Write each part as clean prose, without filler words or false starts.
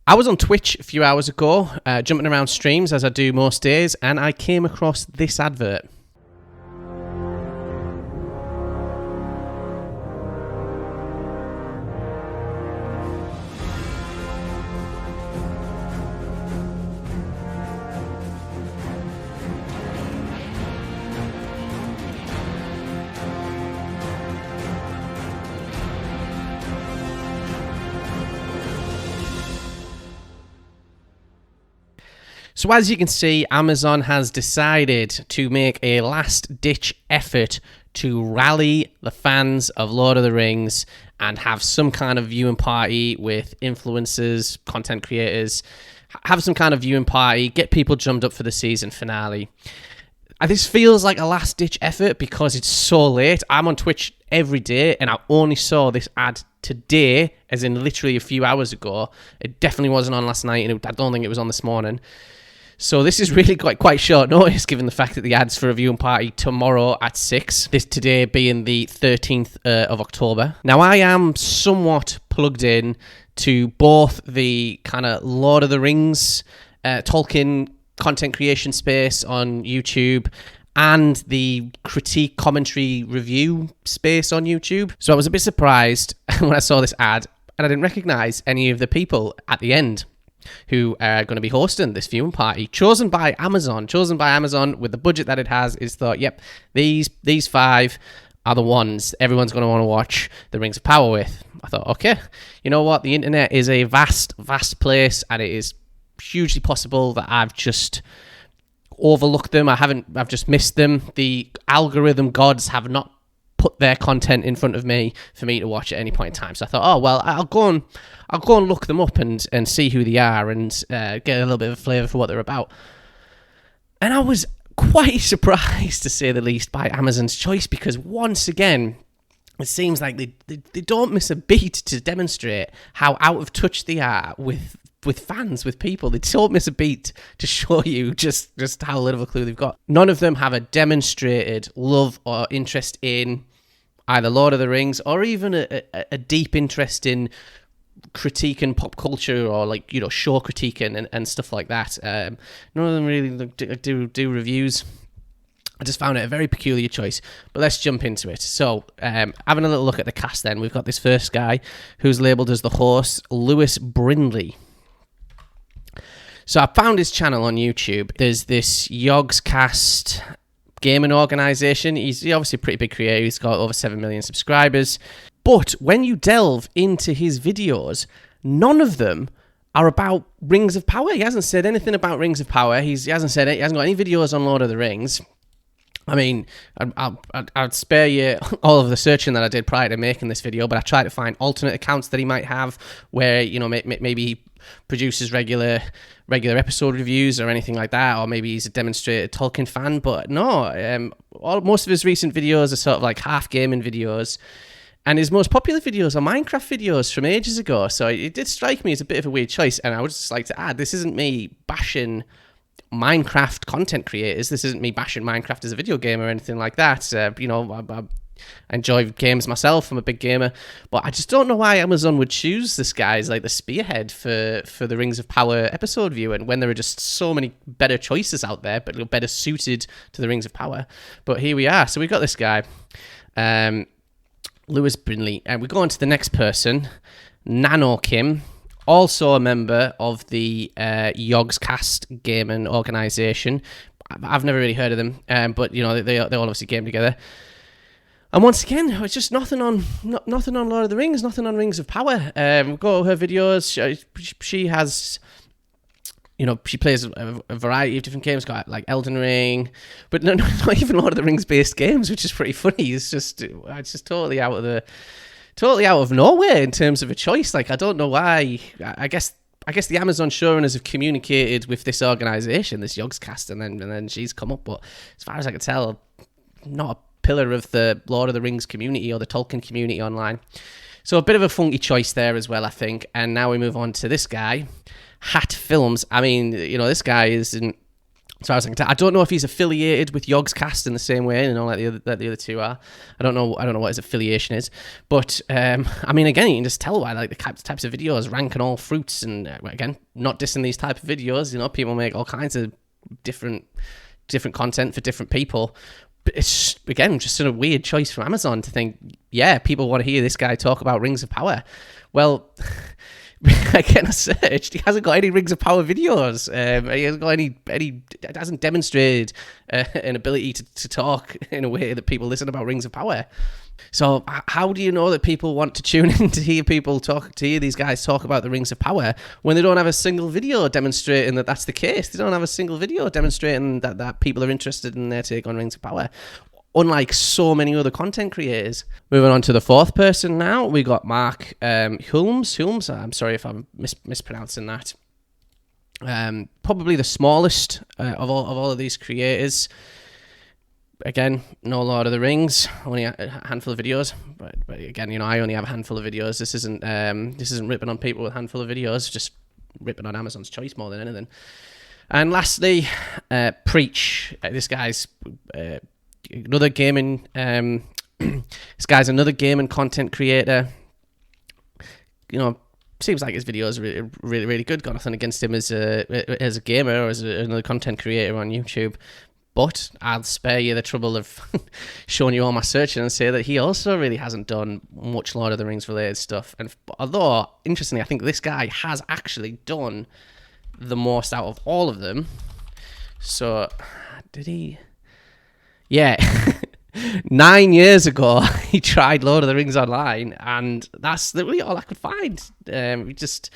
I was on Twitch a few hours ago, jumping around streams as I do most days, and I came across this advert. So as you can see, Amazon has decided to make a last-ditch effort to rally the fans of Lord of the Rings and have some kind of viewing party with influencers, content creators, have some kind of viewing party, get people jumped up for the season finale. This feels like a last-ditch effort because it's so late. I'm on Twitch every day, and I only saw this ad today, as in literally a few hours ago. It definitely wasn't on last night, and I don't think it was on this morning. So this is really quite short notice, given the fact that the ad's for a viewing party tomorrow at 6. This today being the 13th of October. Now, I am somewhat plugged in to both the kind of Lord of the Rings, Tolkien content creation space on YouTube and the critique, commentary, review space on YouTube. So I was a bit surprised when I saw this ad and I didn't recognize any of the people at the end who are going to be hosting this viewing party, chosen by Amazon with the budget that it has. Is thought, yep, these 5 are the ones everyone's going to want to watch the Rings of Power with. I thought, okay, you know what, the internet is a vast place, and it is hugely possible that I've just overlooked them. I've just missed them. The algorithm gods have not put their content in front of me for me to watch at any point in time. So I thought, oh well, I'll go and look them up and see who they are and get a little bit of a flavour for what they're about. And I was quite surprised, to say the least, by Amazon's choice, because once again, it seems like they don't miss a beat to demonstrate how out of touch they are with fans, with people. They don't miss a beat to show you just how little of a clue they've got. None of them have a demonstrated love or interest in either Lord of the Rings or even a deep interest in critiquing pop culture or show critiquing and stuff like that. None of them really do reviews. I just found it a very peculiar choice, but let's jump into it. So, having a little look at the cast then, we've got this first guy who's labelled as the host, Lewis Brindley. So I found his channel on YouTube. There's this Yogscast gaming organisation. He's obviously a pretty big creator. He's got over 7 million subscribers. But when you delve into his videos, none of them are about Rings of Power. He hasn't said anything about Rings of Power. He hasn't got any videos on Lord of the Rings. I mean, I'd spare you all of the searching that I did prior to making this video, but I tried to find alternate accounts that he might have where, maybe he produces regular episode reviews or anything like that, or maybe he's a demonstrated Tolkien fan. But no, most of his recent videos are sort of like half gaming videos, and his most popular videos are Minecraft videos from ages ago. So it did strike me as a bit of a weird choice, and I would just like to add, this isn't me bashing Minecraft content creators. This isn't me bashing Minecraft as a video game or anything like that. I enjoy games myself. I'm a big gamer, but I just don't know why Amazon would choose this guy as like the spearhead for the Rings of Power episode viewing when there are just so many better choices out there, but better suited to the Rings of Power. But here we are. So we've got this guy, Lewis Brindley, and we go on to the next person, Nano Kim, also a member of the Yogscast gaming organisation. I've never really heard of them, but they all obviously game together. And once again, it's just nothing on Lord of the Rings, nothing on Rings of Power. We've got her videos. She has, she plays a variety of different games. Got like Elden Ring, but not even Lord of the Rings based games, which is pretty funny. It's just totally out of nowhere in terms of a choice. Like, I don't know why. I guess the Amazon showrunners have communicated with this organisation, this Yogscast, and then she's come up. But as far as I can tell, not a pillar of the Lord of the Rings community or the Tolkien community online. So a bit of a funky choice there as well, I think. And now we move on to this guy, Hat Films. I mean, this guy is So I was like, I don't know if he's affiliated with Yogscast in the same way, like the other two are. I don't know what his affiliation is, but I mean, again, you can just tell why like the types of videos rank on all fruits, and again, not dissing these type of videos. People make all kinds of different content for different people. But it's again just sort of weird choice from Amazon to think, yeah, people want to hear this guy talk about Rings of Power. Well. Again, I searched. He hasn't got any Rings of Power videos. He hasn't got any. Hasn't demonstrated an ability to talk in a way that people listen about Rings of Power. So how do you know that people want to tune in to hear these guys talk about the Rings of Power when they don't have a single video demonstrating that that's the case? They don't have a single video demonstrating that people are interested in their take on Rings of Power. Unlike so many other content creators. Moving on to the fourth person now, we got Mark Hulmes. I'm sorry if I'm mispronouncing that. Probably the smallest of all of these creators. Again, no Lord of the Rings, only a handful of videos. But again, I only have a handful of videos. This isn't ripping on people with a handful of videos, just ripping on Amazon's choice more than anything. And lastly, Preach. This guy's another gaming. This guy's another gaming content creator. Seems like his videos are really, really good. Got nothing against him as a gamer or as another content creator on YouTube. But I'll spare you the trouble of showing you all my searching and say that he also really hasn't done much Lord of the Rings related stuff. And although, interestingly, I think this guy has actually done the most out of all of them. So, did he? Yeah. 9 years ago, he tried Lord of the Rings Online, and that's literally all I could find. We just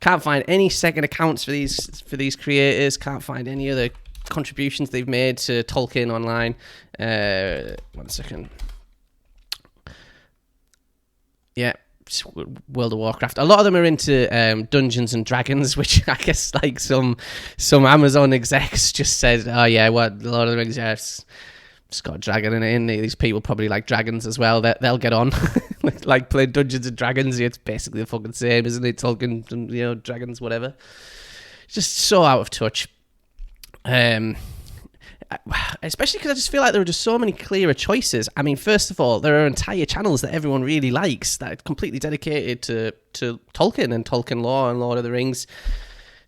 can't find any second accounts for these creators. Can't find any other contributions they've made to Tolkien Online. 1 second. Yeah, World of Warcraft. A lot of them are into Dungeons and Dragons, which I guess like some Amazon execs just said, oh yeah, what Lord of the Rings? Yeah, it's got a dragon in it. These people probably like dragons as well. They'll get on. Like playing Dungeons and Dragons. It's basically the fucking same, isn't it? Tolkien, dragons, whatever. Just so out of touch. Especially because I just feel like there are just so many clearer choices. I mean, first of all, there are entire channels that everyone really likes that are completely dedicated to Tolkien and Tolkien lore and Lord of the Rings.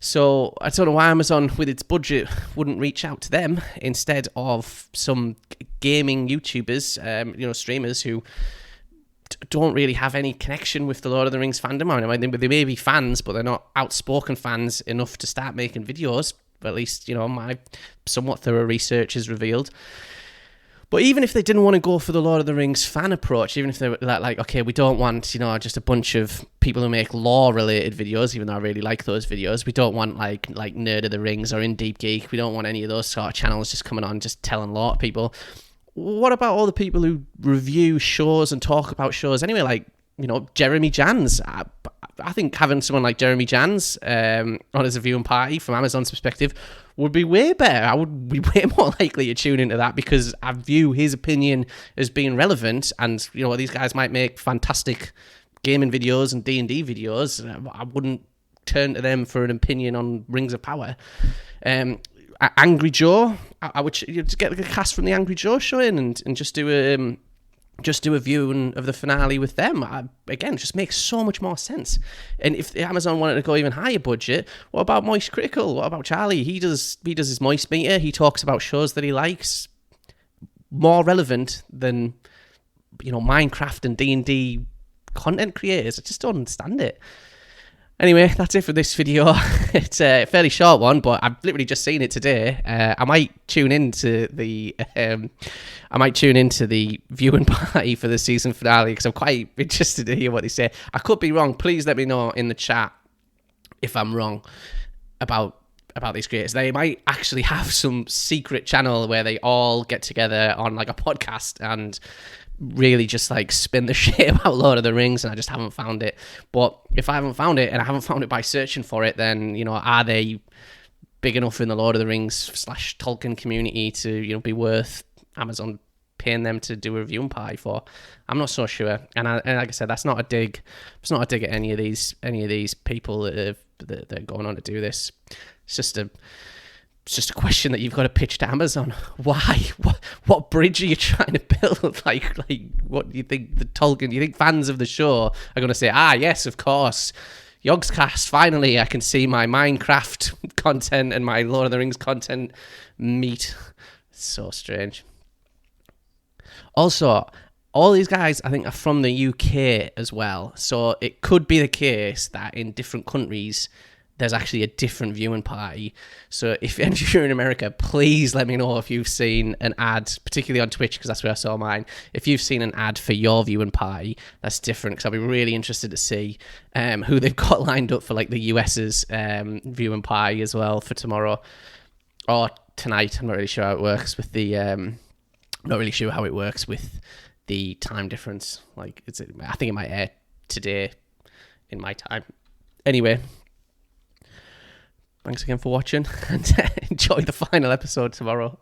So I don't know why Amazon, with its budget, wouldn't reach out to them instead of some gaming YouTubers, streamers who don't really have any connection with the Lord of the Rings fandom. I mean, they may be fans, but they're not outspoken fans enough to start making videos. At least, my somewhat thorough research has revealed. But even if they didn't want to go for the Lord of the Rings fan approach, even if they were like, okay, we don't want, just a bunch of people who make lore-related videos, even though I really like those videos. We don't want like Nerd of the Rings or In Deep Geek. We don't want any of those sort of channels just coming on, just telling lore to people. What about all the people who review shows and talk about shows anyway, like, Jeremy Jans? I think having someone like Jeremy Jans on as a viewing party from Amazon's perspective would be way better. I would be way more likely to tune into that because I view his opinion as being relevant, and these guys might make fantastic gaming videos and D&D videos. I wouldn't turn to them for an opinion on Rings of Power. Angry Joe, I would just get the cast from the Angry Joe show in and just do a viewing of the finale with them. Again, just makes so much more sense. And if Amazon wanted to go even higher budget, what about Moist Critical? What about Charlie? He does his Moist Meter. He talks about shows that he likes. More relevant than, Minecraft and D&D content creators. I just don't understand it. Anyway, that's it for this video. It's a fairly short one, but I've literally just seen it today. I might tune into the viewing party for the season finale because I'm quite interested to hear what they say. I could be wrong. Please let me know in the chat if I'm wrong about these creators. They might actually have some secret channel where they all get together on like a podcast and really just like spin the shit about Lord of the Rings, and I just haven't found it. But if I haven't found it, and I haven't found it by searching for it, then are they big enough in the Lord of the Rings / Tolkien community to be worth Amazon paying them to do a viewing party for? I'm not so sure. And like I said, that's not a dig. It's not a dig at any of these people that are going on to do this. It's just a it's just a question that you've got to pitch to Amazon. Why? What bridge are you trying to build? Like, what do you think the Tolkien? You think fans of the show are going to say, yes, of course, Yogscast, finally I can see my Minecraft content and my Lord of the Rings content meet. It's so strange. Also, all these guys, I think, are from the UK as well. So it could be the case that in different countries, there's actually a different viewing party. So if you're in America, please let me know if you've seen an ad, particularly on Twitch, because that's where I saw mine. If you've seen an ad for your viewing party, that's different, because I'll be really interested to see who they've got lined up for like the US's viewing party as well for tomorrow or tonight. I'm not really sure how it works with the time difference. Like, I think it might air today in my time. Anyway, thanks again for watching, and enjoy the final episode tomorrow.